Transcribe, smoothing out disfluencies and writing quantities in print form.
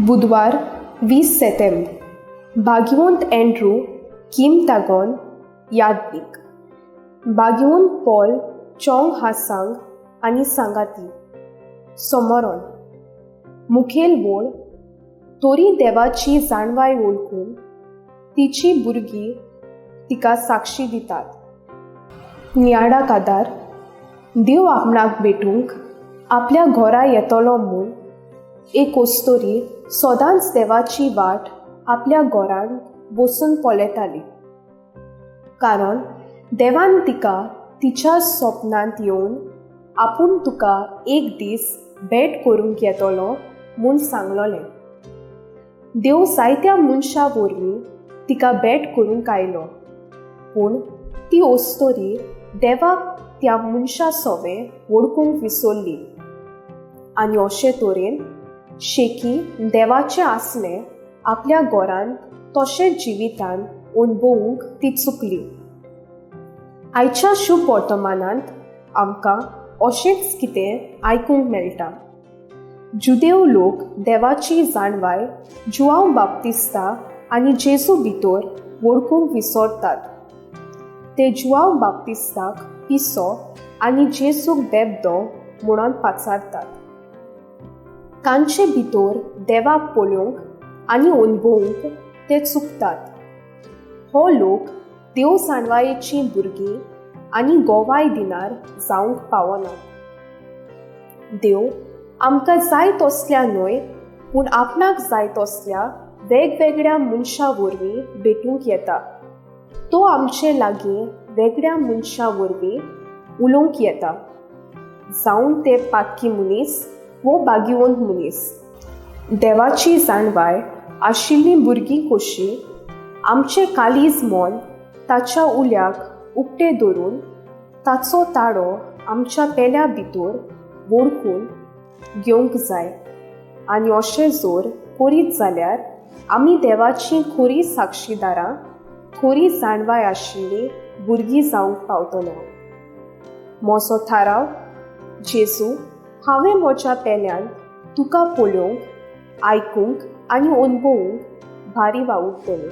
बुधवार 20 सप्टेंबर भाग्यवंत Andrew Kim तागोन यादवीक भाग्यवंत Paul चोंग हासांग आनी सांगाती सोमोरोन मुखेल बोल तोरी देवाची जाणवाय वळखून तिची भुरगीं तिका साक्षी दितात। नियाडा कादार देव आपणाक भेटूंक आपल्या घरा येतलो म्हूण एक ओस्तोरी सदांच देवाची वाट आपल्या घरांत बसून पळयताली, कारण देवान तिका तिच्या स्वप्नांत येवन आपूण तुका एक दीस भेट करूंक येतलो म्हूण सांगलोलें। देव जायत्या मनशां वरवीं तिका भेट करूंक आयलो, पूण ती ओस्तोरी देवाक त्या मनशा सोबें वळखूंक विसरली आनी अशे तरेन शेकी देवाचें आसलें आपल्या घरांत तशेंच जिवितांत अणभवूंक ती चुकली। आयच्या शुभ वर्तमानांत आमकां अशेंच कितें आयकूंक मेळटा। जुदेव लोक देवाची जाणवाय जुआंव बाप्तिस्ता आनी जेजू भितर वळखूंक विसरतात। ते जुआंव बाप्तिस्ताक पिसो आनी जेजूक बेबदो म्हणून पाचारतात। तांचे भितर देवाक पळोवंक आनी अणभवूंक ते चुकतात। हो लोक देव जाणवायेची भुरगीं आनी गोवाय दिनार जावंक पावनात। देव आमकां जाय तसल्या न्हय, पूण आपणाक जाय तसल्या वेगवेगळ्या मनशां वरवीं भेटूंक येता। तो आमचे लागीं वेगळ्या मनशां वरवीं उलोवंक येता, जावं ते पातकी मनीस वो भाग्यवंत मनीस। देवाची जाणवाय आशिल्लीं भुरगीं कशीं आमचें काळीज मोल ताच्या उल्याक उक्तें धरून ताचो ताळो आमच्या पेल्या भितर वळखून घेवंक जाय, आनी अशें जर करीत जाल्यार आमी देवाची खरी साक्षीदारां, खरी जाणवाय आशिल्लीं भुरगीं जावंक पावतलो। म्हजो थाराव, जेजू, हांवें म्हज्या पेल्यान तुका पळोवंक, आयकूंक आनी अणभवूंक भारी वावूरतलें।